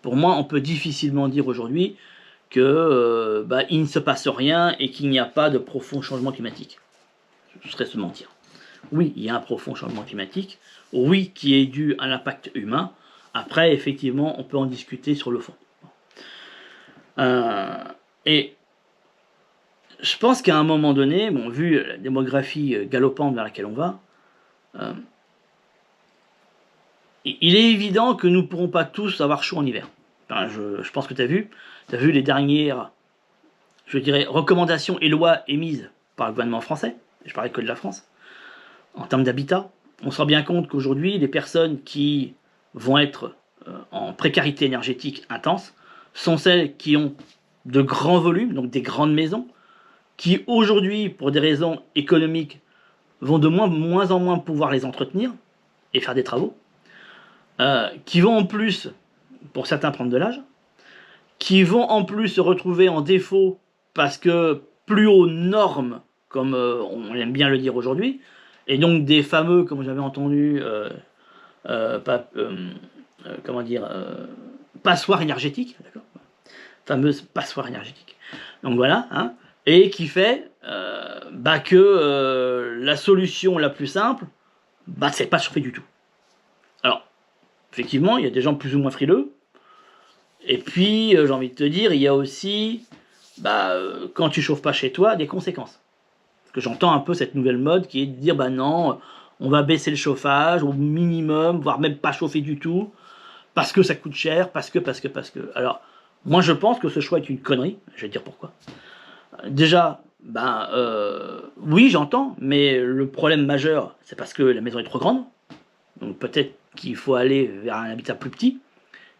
Pour moi, on peut difficilement dire aujourd'hui que il ne se passe rien et qu'il n'y a pas de profond changement climatique. Ce serait se mentir. Oui, il y a un profond changement climatique. Oui, qui est dû à l'impact humain. Après, effectivement, on peut en discuter sur le fond. Et je pense qu'à un moment donné, bon, vu la démographie galopante vers laquelle on va, il est évident que nous ne pourrons pas tous avoir chaud en hiver. Enfin, je pense que tu as vu les dernières, je dirais, recommandations et lois émises par le gouvernement français, je parlais que de la France, en termes d'habitat. On se rend bien compte qu'aujourd'hui, les personnes qui vont être en précarité énergétique intense sont celles qui ont de grands volumes, donc des grandes maisons, qui aujourd'hui, pour des raisons économiques, vont de moins en moins pouvoir les entretenir et faire des travaux, qui vont en plus, pour certains, prendre de l'âge, qui vont en plus se retrouver en défaut parce que plus aux normes, comme on aime bien le dire aujourd'hui, et donc des fameux, comme j'avais entendu, passoires énergétiques, d'accord, fameuse passoire énergétique. Donc voilà, hein, et qui fait que la solution la plus simple, c'est pas chauffer du tout. Alors, effectivement, il y a des gens plus ou moins frileux, et puis j'ai envie de te dire, il y a aussi, quand tu chauffes pas chez toi, des conséquences. Parce que j'entends un peu cette nouvelle mode qui est de dire, non, on va baisser le chauffage au minimum, voire même pas chauffer du tout, parce que ça coûte cher, parce que. Alors, moi je pense que ce choix est une connerie, je vais te dire pourquoi. Déjà, oui j'entends, mais le problème majeur, c'est parce que la maison est trop grande, donc peut-être qu'il faut aller vers un habitat plus petit,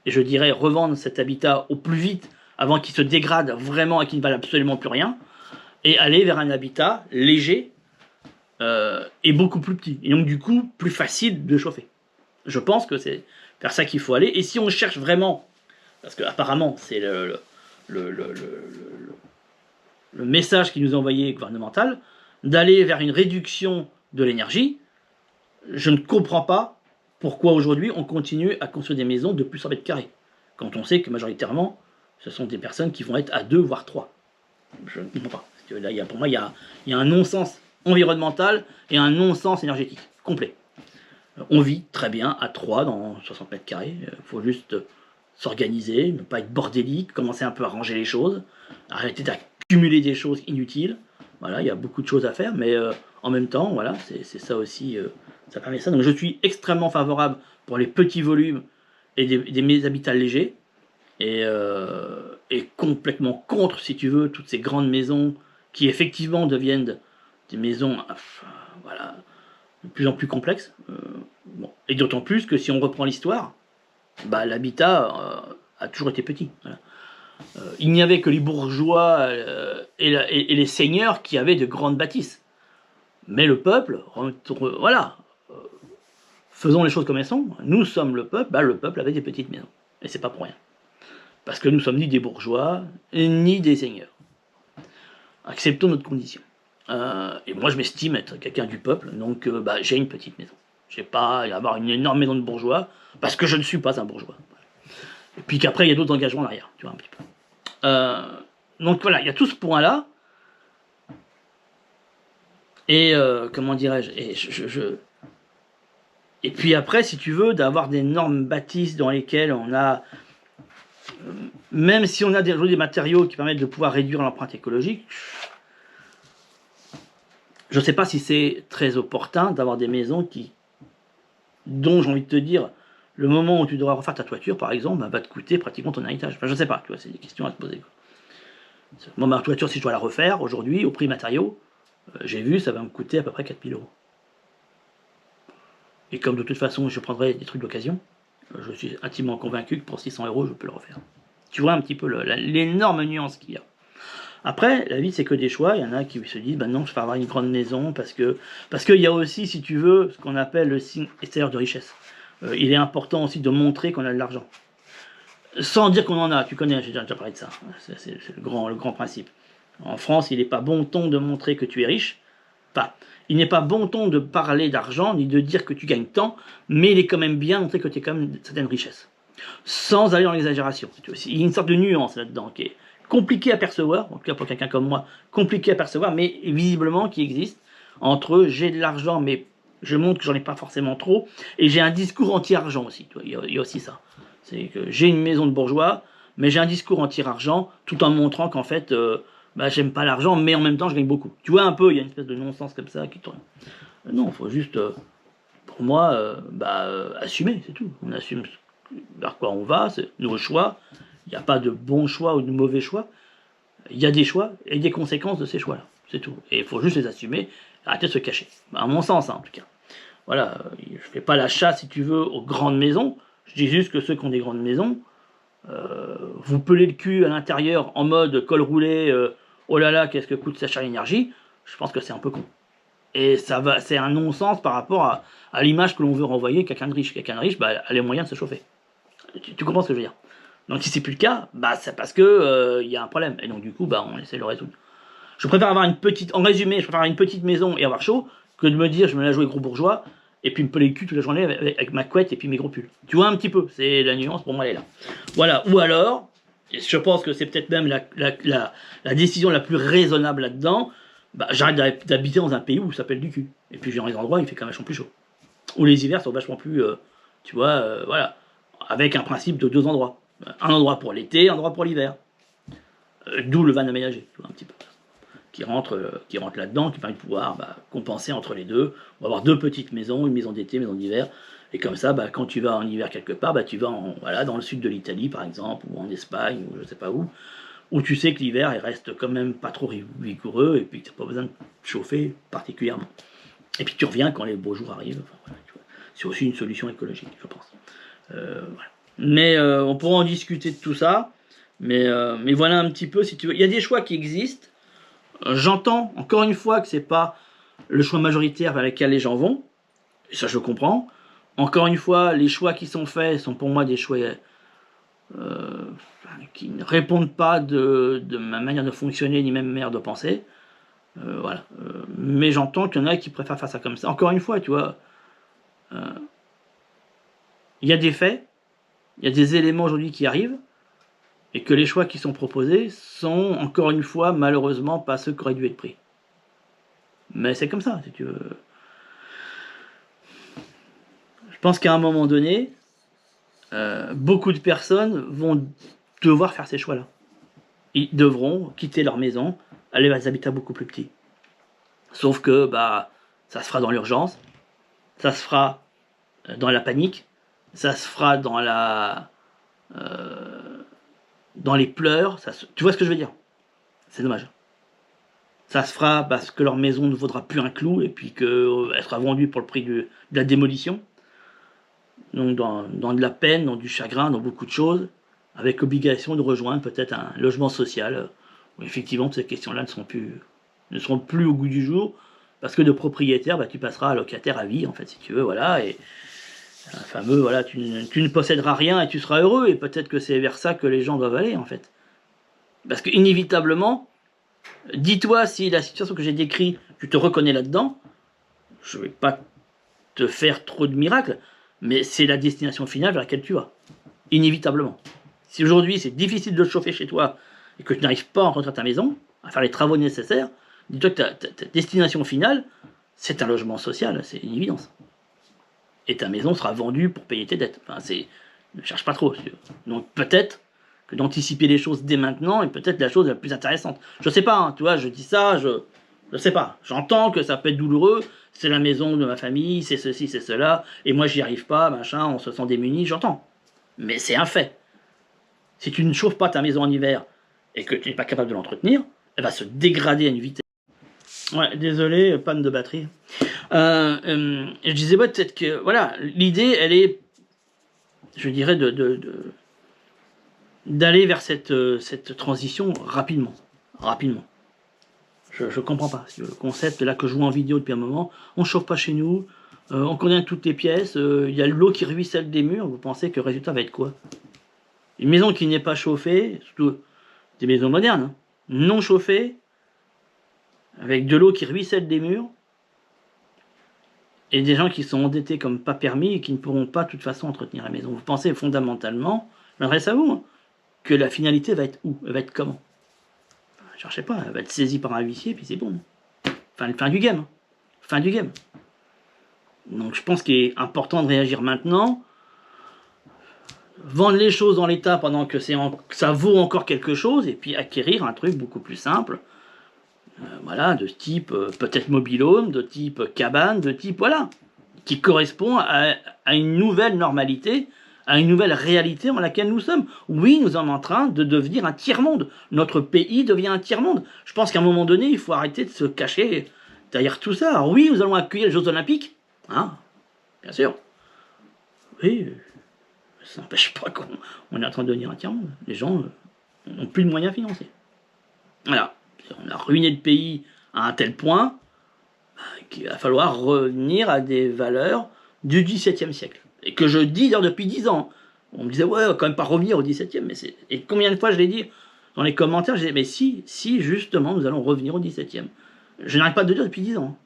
et je dirais revendre cet habitat au plus vite, avant qu'il se dégrade vraiment et qu'il ne vale absolument plus rien, et aller vers un habitat léger et beaucoup plus petit, et donc du coup plus facile de chauffer. Je pense que c'est vers ça qu'il faut aller, et si on cherche vraiment, parce que apparemment c'est le message qui nous est envoyé gouvernemental, d'aller vers une réduction de l'énergie, je ne comprends pas pourquoi aujourd'hui on continue à construire des maisons de plus 100 mètres carrés, quand on sait que majoritairement ce sont des personnes qui vont être à 2 voire 3. Je ne comprends pas. Parce que là, pour moi, il y a un non-sens environnemental et un non-sens énergétique complet. On vit très bien à 3 dans 60 mètres carrés. Il faut juste s'organiser, ne pas être bordélique, commencer un peu à ranger les choses, arrêter d'accumuler des choses inutiles. Voilà, il y a beaucoup de choses à faire, mais en même temps, voilà, c'est ça aussi, ça permet ça. Donc je suis extrêmement favorable pour les petits volumes et des habitats légers, et complètement contre, si tu veux, toutes ces grandes maisons qui effectivement deviennent des maisons voilà, de plus en plus complexes. Bon. Et d'autant plus que si on reprend l'histoire, l'habitat a toujours été petit. Voilà. Il n'y avait que les bourgeois et les seigneurs qui avaient de grandes bâtisses. Mais le peuple, voilà, faisons les choses comme elles sont, nous sommes le peuple, le peuple avait des petites maisons. Et c'est pas pour rien. Parce que nous sommes ni des bourgeois, ni des seigneurs. Acceptons notre condition. Et moi je m'estime être quelqu'un du peuple, donc j'ai une petite maison. Je n'ai pas à avoir une énorme maison de bourgeois, parce que je ne suis pas un bourgeois. Et puis qu'après il y a d'autres engagements derrière, tu vois un petit peu. Donc voilà, il y a tout ce point-là. Et comment dirais-je, et puis après, si tu veux, d'avoir des normes bâtisses dans lesquelles on a, même si on a des matériaux qui permettent de pouvoir réduire l'empreinte écologique, je ne sais pas si c'est très opportun d'avoir des maisons dont j'ai envie de te dire, le moment où tu devras refaire ta toiture, par exemple, va te coûter pratiquement ton héritage. Enfin, je ne sais pas, tu vois, c'est des questions à te poser. Moi, ma toiture, si je dois la refaire aujourd'hui, au prix matériaux, j'ai vu, ça va me coûter à peu près 4 000 €. Et comme de toute façon, je prendrai des trucs d'occasion, je suis intimement convaincu que pour 600 €, je peux le refaire. Tu vois un petit peu l'énorme nuance qu'il y a. Après, la vie, c'est que des choix. Il y en a qui se disent, non, je vais avoir une grande maison, parce qu'il y a aussi, si tu veux, ce qu'on appelle le signe extérieur de richesse. Il est important aussi de montrer qu'on a de l'argent. Sans dire qu'on en a, tu connais, j'ai déjà parlé de ça. C'est le grand principe. En France, il n'est pas bon ton de montrer que tu es riche. Il n'est pas bon ton de parler d'argent, ni de dire que tu gagnes tant, mais il est quand même bien de montrer que tu as quand même certaines richesses. Sans aller dans l'exagération. Il y a une sorte de nuance là-dedans qui est compliquée à percevoir, en tout cas pour quelqu'un comme moi, compliqué à percevoir, mais visiblement qui existe, entre j'ai de l'argent, mais je montre que j'en ai pas forcément trop, et j'ai un discours anti-argent aussi. Il y a aussi ça. C'est que j'ai une maison de bourgeois, mais j'ai un discours anti-argent, tout en montrant qu'en fait, j'aime pas l'argent, mais en même temps, je gagne beaucoup. Tu vois un peu, il y a une espèce de non-sens comme ça qui tourne. Non, il faut juste, pour moi, assumer, c'est tout. On assume vers quoi on va, c'est nos choix. Il n'y a pas de bon choix ou de mauvais choix. Il y a des choix et des conséquences de ces choix-là. C'est tout. Et il faut juste les assumer, arrêter de se cacher. À mon sens, en tout cas. Voilà, je ne fais pas la chasse, si tu veux, aux grandes maisons. Je dis juste que ceux qui ont des grandes maisons, vous pelez le cul à l'intérieur en mode col roulé, oh là là, qu'est-ce que coûte sa chère énergie, je pense que c'est un peu con. Et c'est un non-sens par rapport à l'image que l'on veut renvoyer quelqu'un de riche. Quelqu'un de riche, a les moyens de se chauffer. Tu comprends ce que je veux dire? Donc si c'est plus le cas, c'est parce que y a un problème. Et donc du coup, on essaie de le résoudre. Je préfère avoir en résumé, je préfère avoir une petite maison et avoir chaud, que de me dire je me la jouer gros bourgeois, et puis me peler le cul toute la journée avec ma couette et puis mes gros pulls. Tu vois un petit peu, c'est la nuance, pour moi elle est là. Voilà, ou alors, et je pense que c'est peut-être même la décision la plus raisonnable là-dedans, j'arrête d'habiter dans un pays où ça s'appelle du cul. Et puis dans les endroits où il fait quand même vachement plus chaud. Où les hivers sont vachement plus, voilà, avec un principe de 2 endroits. Un endroit pour l'été, un endroit pour l'hiver. D'où le van aménagé, tu vois un petit peu. Qui rentre là-dedans, qui permet de pouvoir compenser entre les deux. On va avoir 2 petites maisons, une maison d'été, une maison d'hiver. Et comme ça, quand tu vas en hiver quelque part, tu vas dans le sud de l'Italie par exemple, ou en Espagne, ou je sais pas où tu sais que l'hiver il reste quand même pas trop rigoureux, et puis tu n'as pas besoin de chauffer particulièrement. Et puis tu reviens quand les beaux jours arrivent. C'est aussi une solution écologique, je pense. Voilà. Mais on pourra en discuter de tout ça. Mais voilà un petit peu, si tu veux. Il y a des choix qui existent. J'entends, encore une fois, que c'est pas le choix majoritaire vers lequel les gens vont. Et ça, je comprends. Encore une fois, les choix qui sont faits sont pour moi des choix qui ne répondent pas de ma manière de fonctionner, ni même ma manière de penser. Voilà. Mais j'entends qu'il y en a qui préfèrent faire ça comme ça. Encore une fois, tu vois, il y a des faits, il y a des éléments aujourd'hui qui arrivent, et que les choix qui sont proposés sont, encore une fois, malheureusement, pas ceux qui auraient dû être pris. Mais c'est comme ça, si tu veux. Je pense qu'à un moment donné, beaucoup de personnes vont devoir faire ces choix-là. Ils devront quitter leur maison, aller vers des habitats beaucoup plus petits. Sauf que, ça se fera dans l'urgence, ça se fera dans la panique, ça se fera dans les pleurs, tu vois ce que je veux dire? C'est dommage. Ça se fera parce que leur maison ne vaudra plus un clou et puis qu'elle sera vendue pour le prix de la démolition. Donc dans de la peine, dans du chagrin, dans beaucoup de choses, avec obligation de rejoindre peut-être un logement social où effectivement ces questions-là ne seront plus au goût du jour, Parce que de propriétaire, bah, tu passeras à locataire à vie, en fait, si tu veux, voilà, et un fameux, voilà, tu ne posséderas rien et tu seras heureux, et peut-être que c'est vers ça que les gens doivent aller, en fait. Parce que, inévitablement, dis-toi si la situation que j'ai décrite, tu te reconnais là-dedans, je vais pas te faire trop de miracles, mais c'est la destination finale vers laquelle tu vas. Inévitablement. Si aujourd'hui c'est difficile de chauffer chez toi et que tu n'arrives pas à rentrer à ta maison, à faire les travaux nécessaires, dis-toi que ta destination finale, c'est un logement social, c'est une évidence. Et ta maison sera vendue pour payer tes dettes. Enfin, ne cherche pas trop. Donc peut-être que d'anticiper les choses dès maintenant est peut-être la chose la plus intéressante. Je sais pas, hein, tu vois, je dis ça, je sais pas. J'entends que ça peut être douloureux, c'est la maison de ma famille, c'est ceci, c'est cela, et moi j'y arrive pas, machin, on se sent démuni, j'entends. Mais c'est un fait. Si tu ne chauffes pas ta maison en hiver et que tu n'es pas capable de l'entretenir, elle va se dégrader à une vitesse. Ouais, désolé, panne de batterie. Je disais, ouais, peut-être que, voilà, l'idée, elle est, je dirais, d'aller vers cette transition rapidement. Rapidement. Je comprends pas. Le concept là que je vois en vidéo depuis un moment, on chauffe pas chez nous, on connaît toutes les pièces, il y a l'eau qui ruisselle des murs, vous pensez que le résultat va être quoi? Une maison qui n'est pas chauffée, surtout des maisons modernes, hein, non chauffées, avec de l'eau qui ruisselle des murs, et des gens qui sont endettés comme pas permis et qui ne pourront pas de toute façon entretenir la maison. Vous pensez fondamentalement, je m'adresse à vous, hein, que la finalité va être où? Elle va être comment? Cherchez pas, elle va être saisie par un huissier, puis c'est bon. Fin du game. Fin du game. Donc je pense qu'il est important de réagir maintenant. Vendre les choses dans l'état pendant que ça vaut encore quelque chose, et puis acquérir un truc beaucoup plus simple. Voilà, de type peut-être mobil-home, de type cabane, de type, voilà, qui correspond à une nouvelle normalité, à une nouvelle réalité dans laquelle nous sommes. Oui, nous sommes en train de devenir un tiers-monde. Notre pays devient un tiers-monde. Je pense qu'à un moment donné, il faut arrêter de se cacher derrière tout ça. Alors oui, nous allons accueillir les Jeux Olympiques, hein, bien sûr. Oui, ça n'empêche pas qu'on est en train de devenir un tiers-monde. Les gens n'ont plus de moyens financiers. Voilà. On a ruiné le pays à un tel point qu'il va falloir revenir à des valeurs du XVIIe siècle. Et que je dis d'ailleurs depuis 10 ans. On me disait, ouais, on va quand même pas revenir au XVIIe. Et combien de fois je l'ai dit dans les commentaires, je disais, mais si, justement, nous allons revenir au XVIIe. Je n'arrête pas de le dire depuis 10 ans.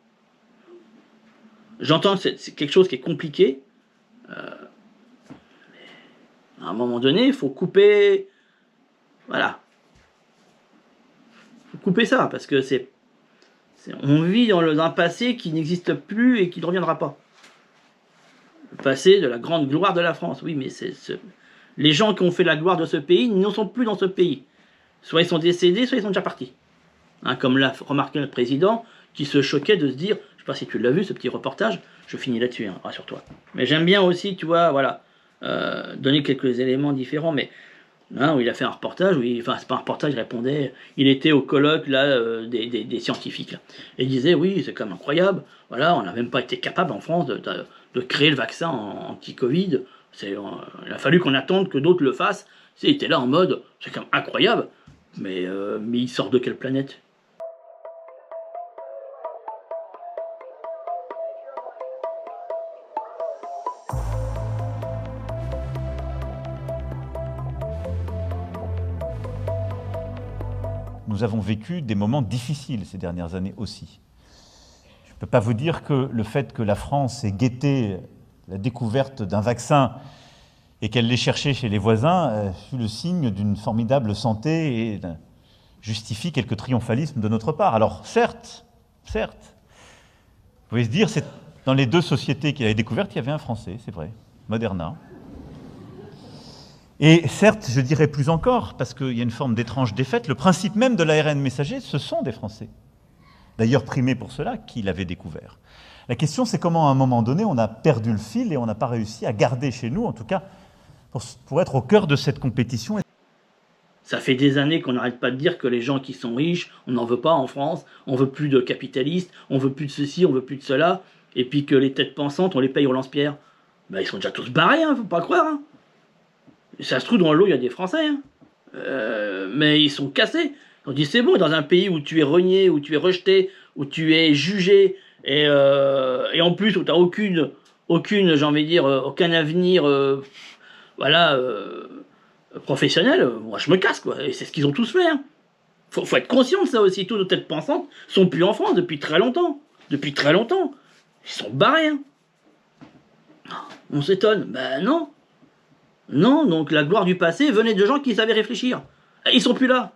J'entends que c'est quelque chose qui est compliqué. À un moment donné, il faut couper. Voilà. Il faut couper ça, parce que on vit dans un passé qui n'existe plus et qui ne reviendra pas. Le passé de la grande gloire de la France. Oui, mais les gens qui ont fait la gloire de ce pays ne sont plus dans ce pays. Soit ils sont décédés, soit ils sont déjà partis. Hein, comme l'a remarqué le président, qui se choquait de se dire, je ne sais pas si tu l'as vu, ce petit reportage, je finis là-dessus, hein, rassure-toi. Mais j'aime bien aussi, tu vois, voilà, donner quelques éléments différents, mais hein, où il a fait un reportage, enfin c'est pas un reportage, il répondait, il était au colloque là des scientifiques, là, et il disait, oui, c'est quand même incroyable, voilà, on n'a même pas été capable en France de créer le vaccin anti-Covid, il a fallu qu'on attende que d'autres le fassent, il était là en mode, c'est quand même incroyable, mais il sort de quelle planète? Nous avons vécu des moments difficiles ces dernières années aussi. Je ne peux pas vous dire que le fait que la France ait guetté la découverte d'un vaccin et qu'elle l'ait cherché chez les voisins fut le signe d'une formidable santé et justifie quelques triomphalismes de notre part. Alors certes, vous pouvez se dire, c'est dans les deux sociétés qu'il avait découvertes, il y avait un Français, c'est vrai, Moderna. Et certes, je dirais plus encore, parce qu'il y a une forme d'étrange défaite, le principe même de l'ARN messager, ce sont des Français. D'ailleurs primés pour cela, qui l'avaient découvert. La question, c'est comment à un moment donné, on a perdu le fil et on n'a pas réussi à garder chez nous, en tout cas, pour être au cœur de cette compétition. Ça fait des années qu'on n'arrête pas de dire que les gens qui sont riches, on n'en veut pas en France, on veut plus de capitalistes, on veut plus de ceci, on veut plus de cela, et puis que les têtes pensantes, on les paye au lance-pierre. Ben, ils sont déjà tous barrés, hein, faut pas croire, hein. Ça se trouve, dans l'eau, il y a des Français, hein. Mais ils sont cassés. On dit, c'est bon, dans un pays où tu es renié, où tu es rejeté, où tu es jugé, et en plus, où t'as aucune, j'ai envie de dire, aucun avenir, voilà, professionnel, moi je me casse, quoi. Et c'est ce qu'ils ont tous fait, hein. Faut être conscient de ça aussi. Toutes nos têtes pensantes sont plus en France depuis très longtemps. Depuis très longtemps. Ils sont barrés, hein. On s'étonne. Ben non. Non, donc la gloire du passé venait de gens qui savaient réfléchir. Et ils sont plus là.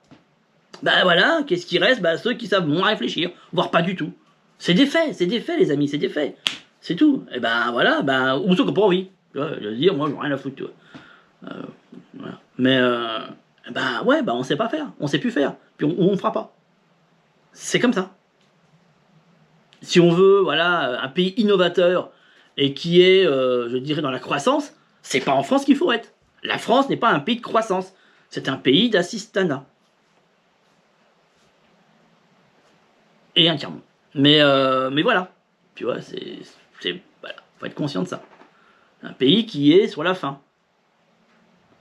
Ben voilà, qu'est-ce qui reste? Ben ceux qui savent moins réfléchir, voire pas du tout. C'est des faits, les amis, c'est des faits. C'est tout. Et ben voilà, ben, ou ceux qui n'ont pas envie. Tu vois, je veux dire, moi, j'en ai rien à foutre, tu vois. Voilà. Mais, ben ouais, ben on sait pas faire. On sait plus faire. Puis on fera pas. C'est comme ça. Si on veut, voilà, un pays innovateur et qui est, je dirais, dans la croissance, c'est pas en France qu'il faut être. La France n'est pas un pays de croissance. C'est un pays d'assistanat. Et un tiers-monde. Mais voilà. Tu vois, voilà, faut être conscient de ça. Un pays qui est sur la fin.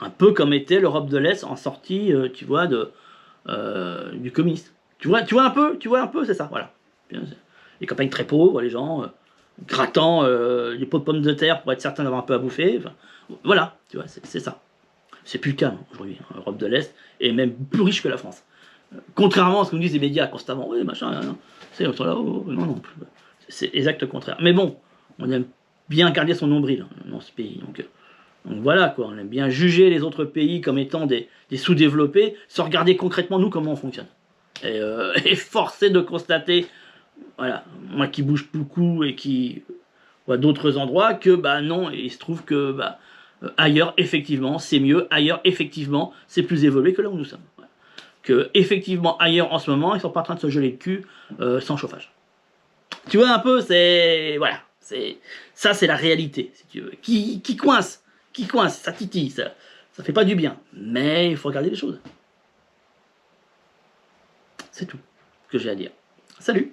Un peu comme était l'Europe de l'Est en sortie, tu vois, du communisme. Tu vois un peu, c'est ça, voilà. Les campagnes très pauvres, les gens grattant les pots de pommes de terre pour être certains d'avoir un peu à bouffer. Enfin, voilà, tu vois, c'est ça. C'est plus le cas aujourd'hui. L'Europe de l'Est est même plus riche que la France. Contrairement à ce que nous disent les médias constamment. Oui, machin, c'est là-haut. Non. C'est exact le contraire. Mais bon, on aime bien garder son nombril dans ce pays. Donc voilà, quoi. On aime bien juger les autres pays comme étant des sous-développés sans regarder concrètement nous comment on fonctionne. Et forcé de constater, voilà, moi qui bouge beaucoup et qui vois d'autres endroits, que bah non, il se trouve que bah, ailleurs, effectivement, c'est mieux. Ailleurs, effectivement, c'est plus évolué que là où nous sommes. Voilà. Que, effectivement, ailleurs, en ce moment, ils sont pas en train de se geler le cul sans chauffage. Tu vois un peu, voilà. Ça, c'est la réalité, si tu veux. Qui coince, ça titille, ça fait pas du bien. Mais il faut regarder les choses. C'est tout ce que j'ai à dire. Salut!